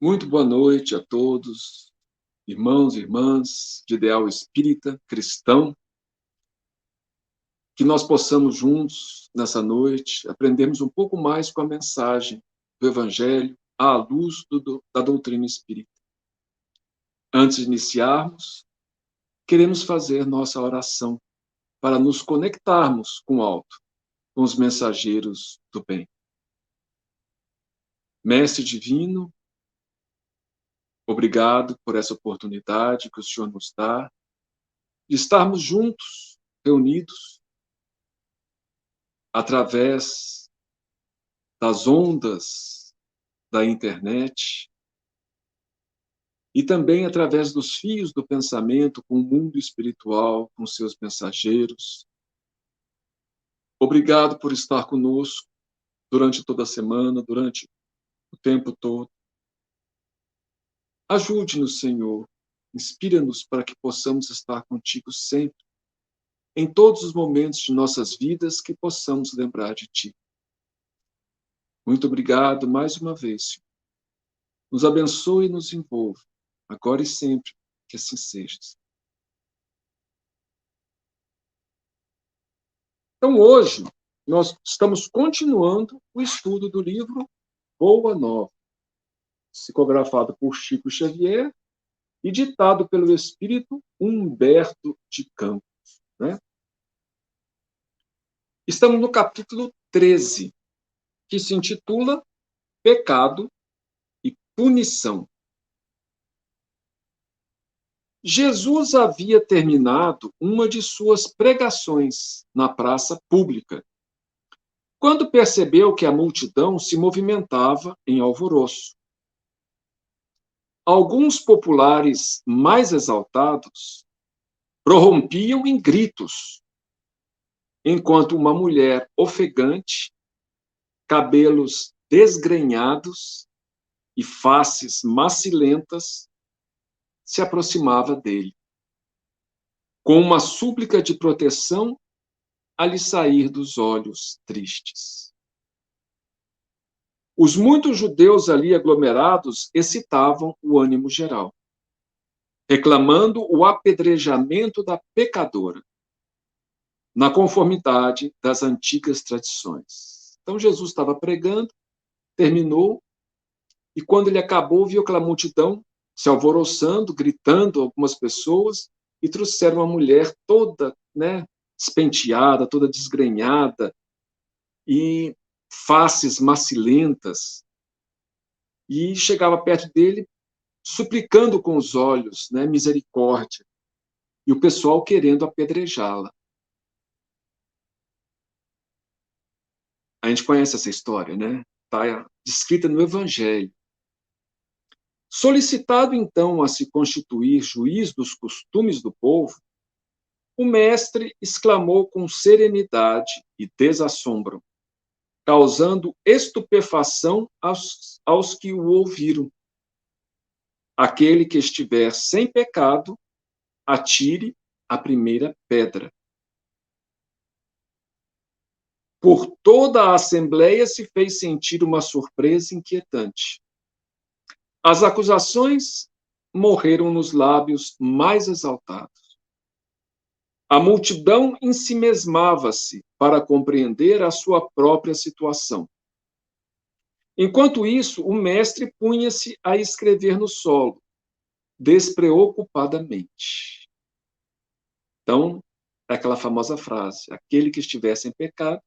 Muito boa noite a todos, irmãos e irmãs de ideal espírita, cristão, que nós possamos juntos, nessa noite, aprendermos um pouco mais com a mensagem do Evangelho à luz da doutrina espírita. Antes de iniciarmos, queremos fazer nossa oração para nos conectarmos com o alto, com os mensageiros do bem. Mestre divino, obrigado por essa oportunidade que o Senhor nos dá de estarmos juntos, reunidos, através das ondas da internet e também através dos fios do pensamento com o mundo espiritual, com seus mensageiros. Obrigado por estar conosco durante toda a semana, durante o tempo todo. Ajude-nos, Senhor, inspira-nos para que possamos estar contigo sempre, em todos os momentos de nossas vidas que possamos lembrar de ti. Muito obrigado mais uma vez, Senhor. Nos abençoe e nos envolva, agora e sempre, que assim seja. Então, hoje, nós estamos continuando o estudo do livro Boa Nova, psicografado por Chico Xavier e ditado pelo espírito Humberto de Campos, né? Estamos no capítulo 13, que se intitula Pecado e Punição. Jesus havia terminado uma de suas pregações na praça pública, quando percebeu que a multidão se movimentava em alvoroço. Alguns populares mais exaltados prorrompiam em gritos, enquanto uma mulher ofegante, cabelos desgrenhados e faces macilentas se aproximava dele, com uma súplica de proteção a lhe sair dos olhos tristes. Os muitos judeus ali aglomerados excitavam o ânimo geral, reclamando o apedrejamento da pecadora, na conformidade das antigas tradições. Então Jesus estava pregando, terminou, e quando ele acabou, viu aquela multidão se alvoroçando, gritando, algumas pessoas, e trouxeram uma mulher toda, né, despenteada, toda desgrenhada, e faces macilentas, e chegava perto dele, suplicando com os olhos, né, misericórdia, e o pessoal querendo apedrejá-la. A gente conhece essa história, né? Está descrita no Evangelho. Solicitado, então, a se constituir juiz dos costumes do povo, o mestre exclamou com serenidade e desassombro, causando estupefação aos que o ouviram. Aquele que estiver sem pecado, atire a primeira pedra. Por toda a assembleia se fez sentir uma surpresa inquietante. As acusações morreram nos lábios mais exaltados. A multidão ensimesmava-se para compreender a sua própria situação. Enquanto isso, o mestre punha-se a escrever no solo, despreocupadamente. Então, é aquela famosa frase: aquele que estiver sem pecado,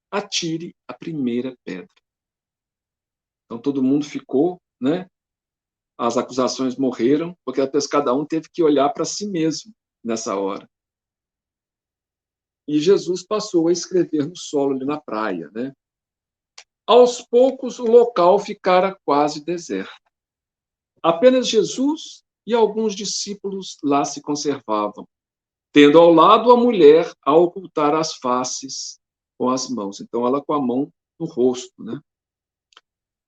atire a primeira pedra. Então, todo mundo ficou, né? As acusações morreram, porque cada um teve que olhar para si mesmo nessa hora. E Jesus passou a escrever no solo ali na praia, né? Aos poucos, o local ficara quase deserto. Apenas Jesus e alguns discípulos lá se conservavam, tendo ao lado a mulher a ocultar as faces com as mãos. Então, ela com a mão no rosto, né?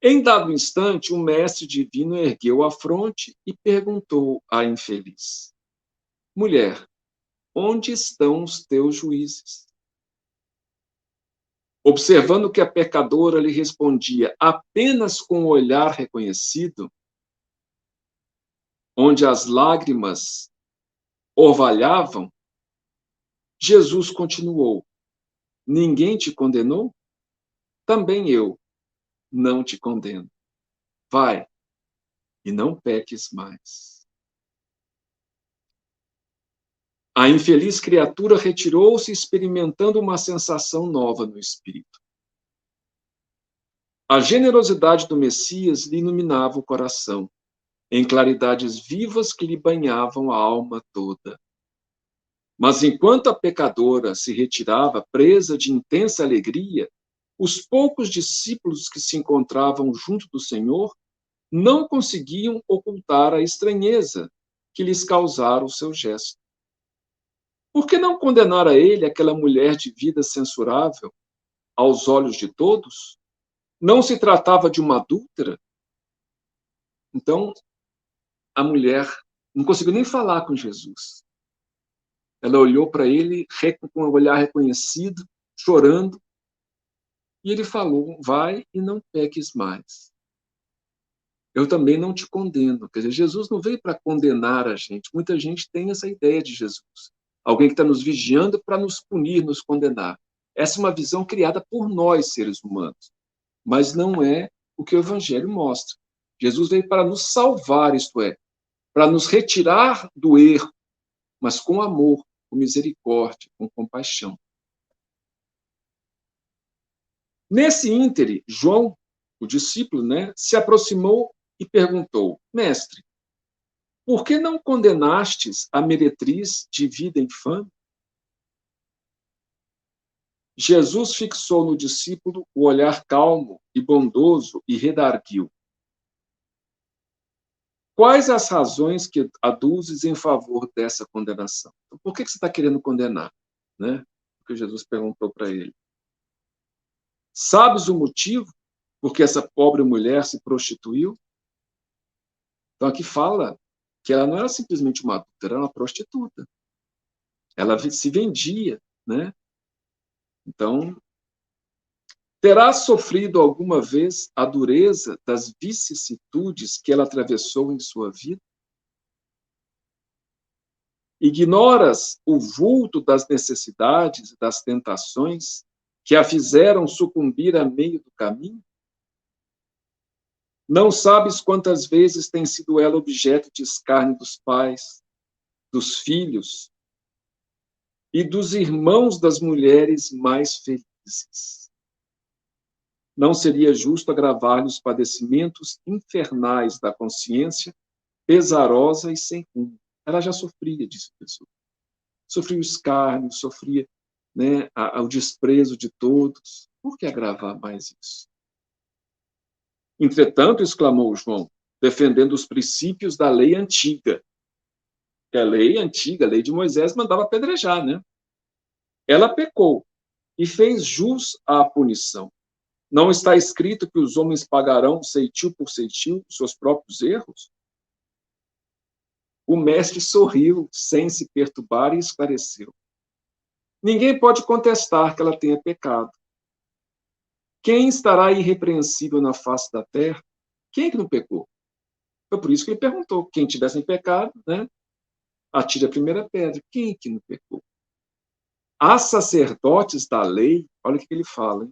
Em dado instante, o mestre divino ergueu a fronte e perguntou à infeliz: mulher, onde estão os teus juízes? Observando que a pecadora lhe respondia apenas com o olhar reconhecido, onde as lágrimas orvalhavam, Jesus continuou: ninguém te condenou? Também eu não te condeno. Vai, e não peques mais. A infeliz criatura retirou-se, experimentando uma sensação nova no espírito. A generosidade do Messias lhe iluminava o coração, em claridades vivas que lhe banhavam a alma toda. Mas enquanto a pecadora se retirava, presa de intensa alegria, os poucos discípulos que se encontravam junto do Senhor não conseguiam ocultar a estranheza que lhes causara o seu gesto. Por que não condenar a ele aquela mulher de vida censurável aos olhos de todos? Não se tratava de uma adúltera? Então, a mulher não conseguiu nem falar com Jesus. Ela olhou para ele com um olhar reconhecido, chorando, e ele falou: vai e não peques mais. Eu também não te condeno. Quer dizer, Jesus não veio para condenar a gente. Muita gente tem essa ideia de Jesus. Alguém que está nos vigiando para nos punir, nos condenar. Essa é uma visão criada por nós, seres humanos. Mas não é o que o Evangelho mostra. Jesus veio para nos salvar, isto é, para nos retirar do erro, mas com amor, com misericórdia, com compaixão. Nesse íntere, João, o discípulo, se aproximou e perguntou: Mestre, por que não condenastes a meretriz de vida infame? Jesus fixou no discípulo o olhar calmo e bondoso e redarguiu: quais as razões que aduzes em favor dessa condenação? Então, por que você está querendo condenar? Porque Jesus perguntou para ele. Sabes o motivo por que essa pobre mulher se prostituiu? Então, aqui fala que ela não era simplesmente uma adúltera, era uma prostituta. Ela se vendia, Então, terá sofrido alguma vez a dureza das vicissitudes que ela atravessou em sua vida? Ignoras o vulto das necessidades e das tentações que a fizeram sucumbir a meio do caminho? Não sabes quantas vezes tem sido ela objeto de escárnio dos pais, dos filhos e dos irmãos das mulheres mais felizes. Não seria justo agravar-lhe os padecimentos infernais da consciência, pesarosa e sem rumo. Ela já sofria disso, pessoal. Sofria o escárnio, sofria o desprezo de todos. Por que agravar mais isso? Entretanto, exclamou João, defendendo os princípios da lei antiga. Que a lei antiga, a lei de Moisés, mandava apedrejar, Ela pecou e fez jus à punição. Não está escrito que os homens pagarão ceitil por ceitil seus próprios erros? O mestre sorriu, sem se perturbar, e esclareceu. Ninguém pode contestar que ela tenha pecado. Quem estará irrepreensível na face da terra? Quem é que não pecou? Foi por isso que ele perguntou. Quem tivesse em pecado, atire a primeira pedra. Quem é que não pecou? Há sacerdotes da lei, olha o que ele fala,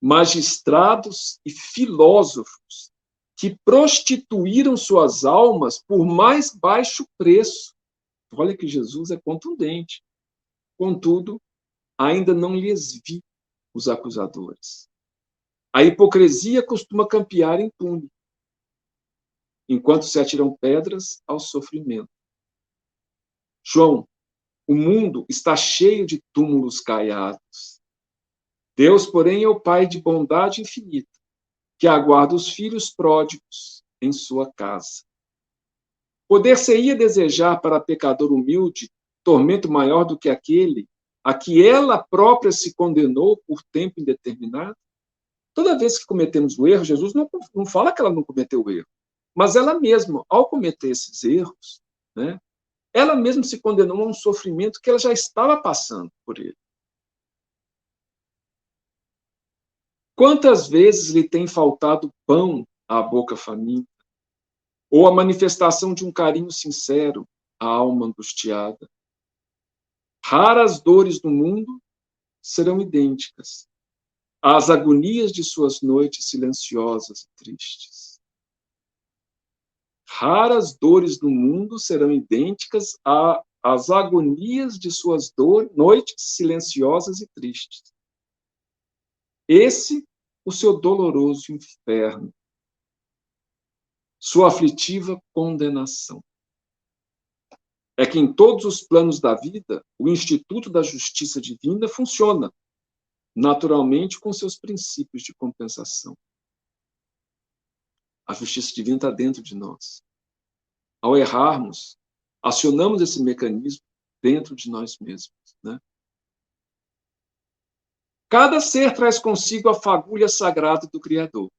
magistrados e filósofos que prostituíram suas almas por mais baixo preço. Olha que Jesus é contundente. Contudo, ainda não lhes vi os acusadores. A hipocrisia costuma campear impune, enquanto se atiram pedras ao sofrimento. João, o mundo está cheio de túmulos caiados. Deus, porém, é o Pai de bondade infinita, que aguarda os filhos pródigos em sua casa. Poder-se-ia desejar para a pecador humilde tormento maior do que aquele a que ela própria se condenou por tempo indeterminado? Toda vez que cometemos o erro, Jesus não fala que ela não cometeu o erro, mas ela mesma, ao cometer esses erros, ela mesma se condenou a um sofrimento que ela já estava passando por ele. Quantas vezes lhe tem faltado pão à boca faminta? ou a manifestação de um carinho sincero à alma angustiada. Raras dores do mundo serão idênticas às agonias de suas noites silenciosas e tristes. Raras dores do mundo serão idênticas às agonias de suas noites silenciosas e tristes. Esse, o seu doloroso inferno, sua aflitiva condenação. É que em todos os planos da vida, o Instituto da Justiça Divina funciona, naturalmente, com seus princípios de compensação. A justiça divina está dentro de nós. Ao errarmos, acionamos esse mecanismo dentro de nós mesmos, né? Cada ser traz consigo a fagulha sagrada do Criador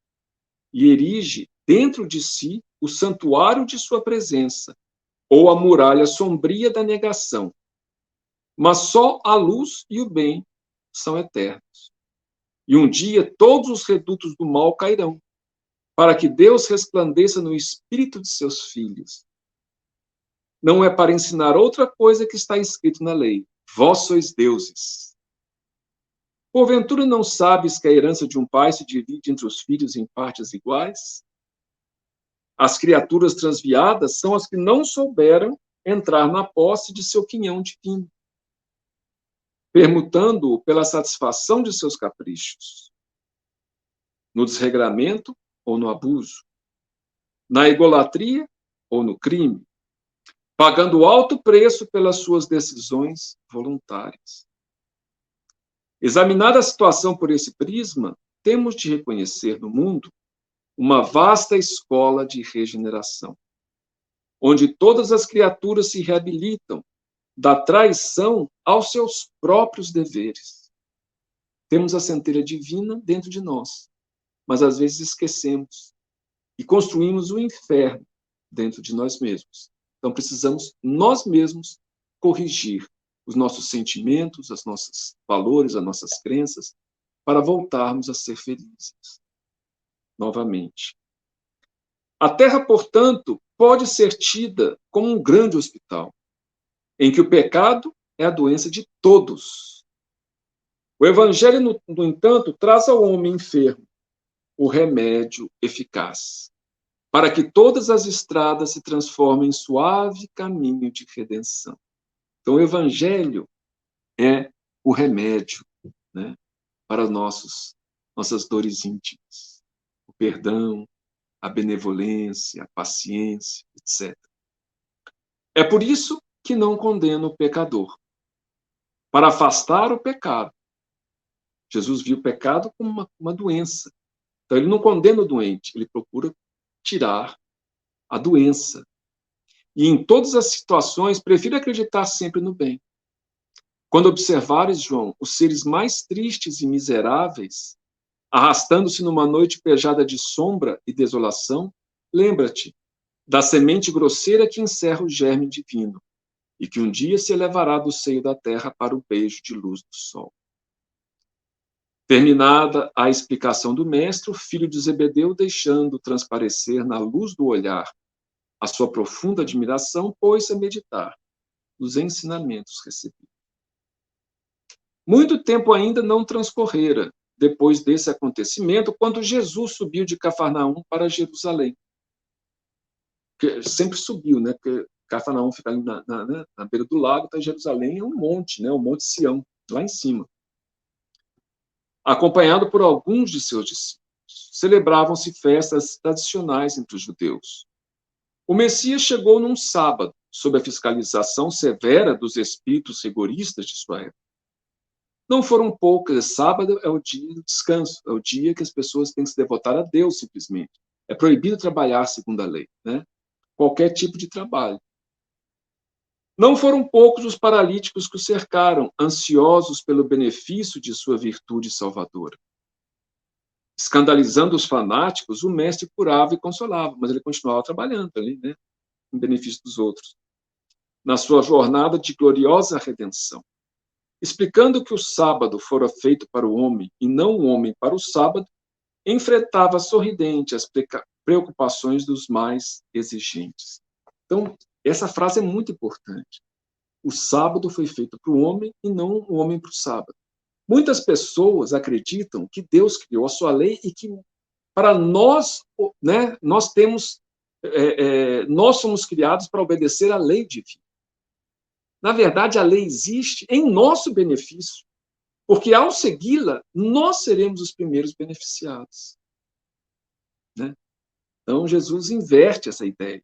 e erige dentro de si o santuário de sua presença, ou a muralha sombria da negação. Mas só a luz e o bem são eternos. E um dia todos os redutos do mal cairão, para que Deus resplandeça no espírito de seus filhos. Não é para ensinar outra coisa que está escrito na lei: vós sois deuses. Porventura não sabes que a herança de um pai se divide entre os filhos em partes iguais? As criaturas transviadas são as que não souberam entrar na posse de seu quinhão divino, permutando-o pela satisfação de seus caprichos, no desregramento ou no abuso, na egolatria ou no crime, pagando alto preço pelas suas decisões voluntárias. Examinada a situação por esse prisma, temos de reconhecer no mundo uma vasta escola de regeneração, onde todas as criaturas se reabilitam da traição aos seus próprios deveres. Temos a centelha divina dentro de nós, mas às vezes esquecemos e construímos o inferno dentro de nós mesmos. Então precisamos nós mesmos corrigir os nossos sentimentos, os nossos valores, as nossas crenças, para voltarmos a ser felizes novamente. A Terra, portanto, pode ser tida como um grande hospital, em que o pecado é a doença de todos. O Evangelho, no entanto, traz ao homem enfermo o remédio eficaz, para que todas as estradas se transformem em suave caminho de redenção. Então, o Evangelho é o remédio, né, para nossas dores íntimas. O perdão, a benevolência, a paciência, etc. É por isso que não condena o pecador, para afastar o pecado. Jesus viu o pecado como uma doença. Então, ele não condena o doente, ele procura tirar a doença. E em todas as situações, prefiro acreditar sempre no bem. Quando observares, João, os seres mais tristes e miseráveis, arrastando-se numa noite pejada de sombra e desolação, lembra-te da semente grosseira que encerra o germe divino e que um dia se elevará do seio da terra para o beijo de luz do sol. Terminada a explicação do mestre, o filho de Zebedeu, deixando transparecer na luz do olhar a sua profunda admiração, pôs-se a meditar nos ensinamentos recebidos. Muito tempo ainda não transcorrera depois desse acontecimento, quando Jesus subiu de Cafarnaum para Jerusalém. Porque sempre subiu, né? Porque Cafarnaum fica ali na beira do lago, então Jerusalém é um monte, né? O Monte Sião, lá em cima. Acompanhado por alguns de seus discípulos. Celebravam-se festas tradicionais entre os judeus. O Messias chegou num sábado, sob a fiscalização severa dos espíritos rigoristas de sua época. Não foram poucas. Sábado é o dia do descanso, é o dia que as pessoas têm que se devotar a Deus, simplesmente. É proibido trabalhar segundo a lei, né? Qualquer tipo de trabalho. Não foram poucos os paralíticos que o cercaram, ansiosos pelo benefício de sua virtude salvadora. Escandalizando os fanáticos, o mestre curava e consolava, mas ele continuava trabalhando ali, né? Em benefício dos outros. Na sua jornada de gloriosa redenção. Explicando que o sábado fora feito para o homem e não o homem para o sábado, enfrentava sorridente as preocupações dos mais exigentes. Então, essa frase é muito importante. O sábado foi feito para o homem e não o homem para o sábado. Muitas pessoas acreditam que Deus criou a sua lei e que para nós, né, nós somos criados para obedecer à lei divina. Na verdade, a lei existe em nosso benefício, porque ao segui-la, nós seremos os primeiros beneficiados. Né? Então, Jesus inverte essa ideia.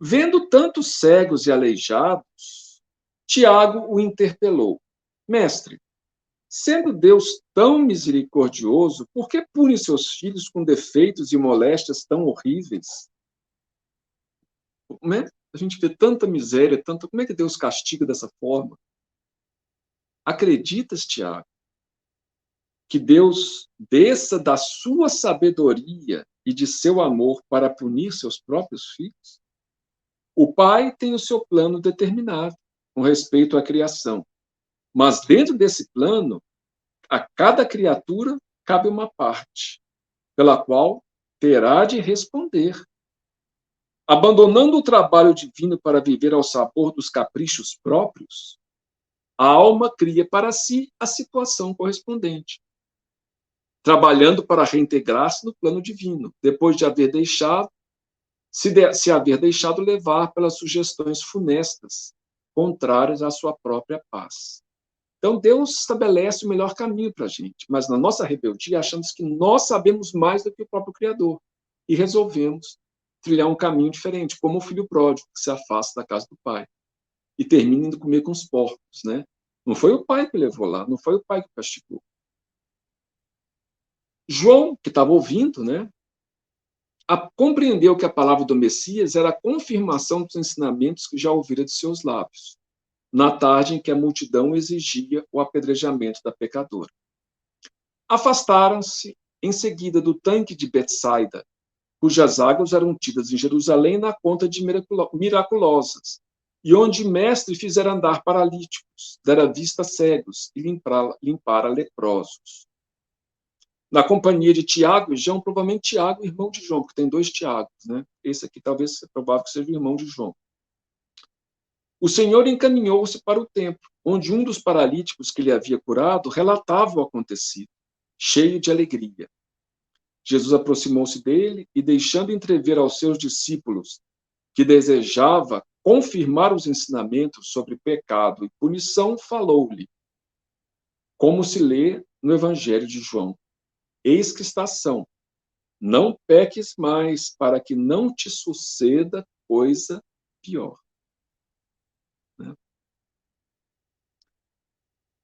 Vendo tantos cegos e aleijados, Tiago o interpelou. Mestre, sendo Deus tão misericordioso, por que pune seus filhos com defeitos e moléstias tão horríveis? Né? A gente vê tanta miséria, como é que Deus castiga dessa forma? Acreditas, Tiago, que Deus desça da sua sabedoria e de seu amor para punir seus próprios filhos? O Pai tem o seu plano determinado com respeito à criação, mas dentro desse plano, a cada criatura cabe uma parte, pela qual terá de responder. Abandonando o trabalho divino para viver ao sabor dos caprichos próprios, a alma cria para si a situação correspondente, trabalhando para reintegrar-se no plano divino, depois de haver deixado, se haver deixado levar pelas sugestões funestas, contrárias à sua própria paz. Então, Deus estabelece o melhor caminho para a gente, mas na nossa rebeldia achamos que nós sabemos mais do que o próprio Criador e resolvemos trilhar um caminho diferente, como o filho pródigo que se afasta da casa do pai e termina indo comer com os porcos, né? Não foi o pai que levou lá, não foi o pai que castigou. João, que estava ouvindo, né, compreendeu que a palavra do Messias era a confirmação dos ensinamentos que já ouvira de seus lábios, na tarde em que a multidão exigia o apedrejamento da pecadora. Afastaram-se em seguida do tanque de Betsaida, cujas águas eram tidas em Jerusalém na conta de miraculosas, e onde o mestre fizera andar paralíticos, dera vista a cegos e limpara leprosos. Na companhia de Tiago e João, provavelmente Tiago, irmão de João, porque tem 2 Tiagos, né? Esse aqui talvez é provável que seja o irmão de João. O Senhor encaminhou-se para o templo, onde um dos paralíticos que lhe havia curado relatava o acontecido, cheio de alegria. Jesus aproximou-se dele e, deixando entrever aos seus discípulos que desejava confirmar os ensinamentos sobre pecado e punição, falou-lhe, como se lê no Evangelho de João. Eis que estação, não peques mais, para que não te suceda coisa pior.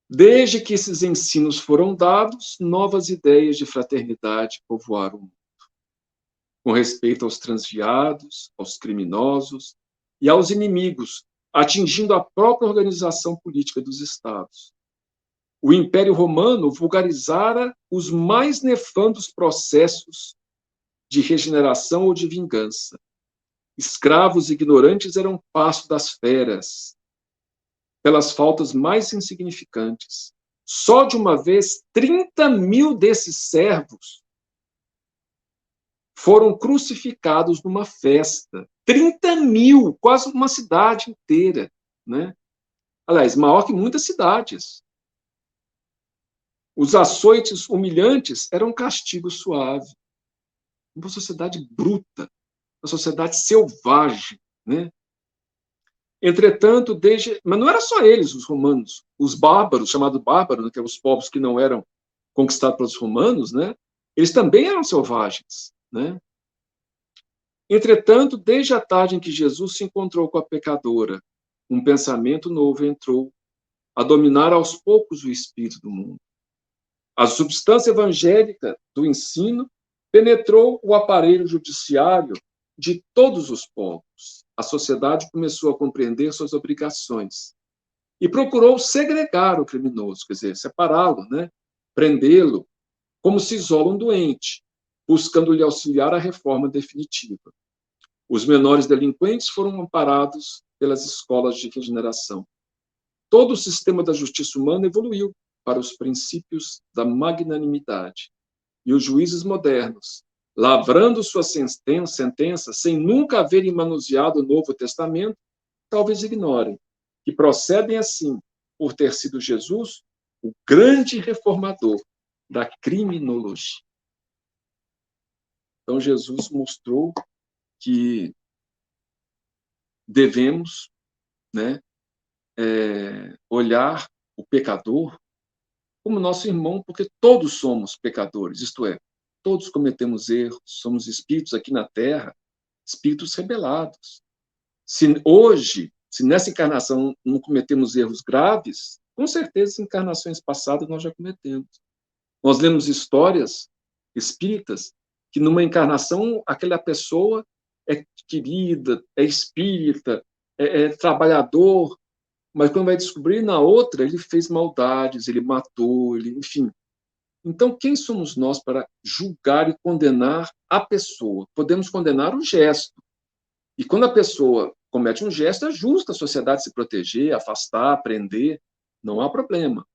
Desde que esses ensinos foram dados, novas ideias de fraternidade povoaram o mundo, com respeito aos transviados, aos criminosos e aos inimigos, atingindo a própria organização política dos estados. O Império Romano vulgarizara os mais nefandos processos de regeneração ou de vingança. Escravos ignorantes eram pasto das feras, pelas faltas mais insignificantes. Só de uma vez, 30.000 desses servos foram crucificados numa festa. 30.000, quase uma cidade inteira, né? Aliás, maior que muitas cidades. Os açoites humilhantes eram um castigo suave. Uma sociedade bruta, uma sociedade selvagem, né? Entretanto, mas não era só eles, os romanos, os bárbaros, chamados bárbaros, né, que eram os povos que não eram conquistados pelos romanos, né? Eles também eram selvagens, né? Entretanto, desde a tarde em que Jesus se encontrou com a pecadora, um pensamento novo entrou a dominar aos poucos o espírito do mundo. A substância evangélica do ensino penetrou o aparelho judiciário de todos os povos. A sociedade começou a compreender suas obrigações e procurou segregar o criminoso, quer dizer, separá-lo, né? Prendê-lo, como se isola um doente, buscando-lhe auxiliar a reforma definitiva. Os menores delinquentes foram amparados pelas escolas de regeneração. Todo o sistema da justiça humana evoluiu para os princípios da magnanimidade. E os juízes modernos lavrando sua sentença sem nunca haverem manuseado o Novo Testamento, talvez ignorem que procedem assim por ter sido Jesus o grande reformador da criminologia. Então, Jesus mostrou que devemos, né, olhar o pecador como nosso irmão, porque todos somos pecadores, isto é, todos cometemos erros, somos espíritos aqui na Terra, espíritos rebelados. Se nessa encarnação não cometemos erros graves, com certeza em encarnações passadas nós já cometemos. Nós lemos histórias espíritas que numa encarnação aquela pessoa é querida, é espírita, é trabalhador, mas quando vai descobrir na outra ele fez maldades, ele matou, enfim. Então, quem somos nós para julgar e condenar a pessoa? Podemos condenar o gesto. E quando a pessoa comete um gesto, é justo a sociedade se proteger, afastar, prender, não há problema.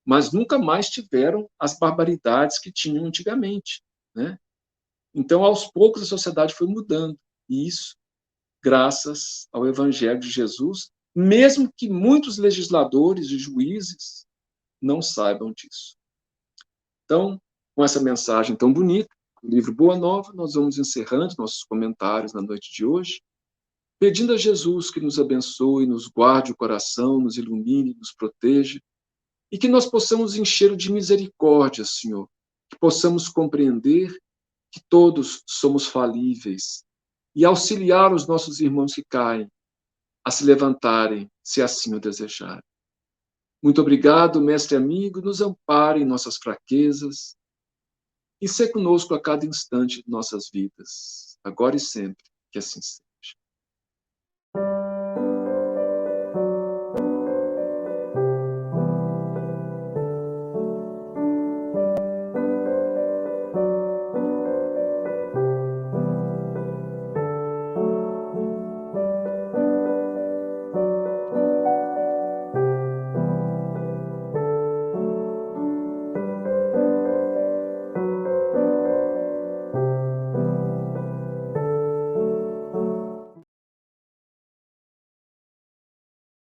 Mas nunca mais tiveram as barbaridades que tinham antigamente, né? Então, aos poucos, a sociedade foi mudando. E isso, graças ao Evangelho de Jesus, mesmo que muitos legisladores e juízes não saibam disso. Então, com essa mensagem tão bonita, o livro Boa Nova, nós vamos encerrando nossos comentários na noite de hoje, pedindo a Jesus que nos abençoe, nos guarde o coração, nos ilumine, nos proteja, e que nós possamos encher de misericórdia, Senhor, que possamos compreender que todos somos falíveis e auxiliar os nossos irmãos que caem a se levantarem, se assim o desejarem. Muito obrigado, mestre amigo, nos ampare em nossas fraquezas e ser conosco a cada instante de nossas vidas, agora e sempre, que assim seja.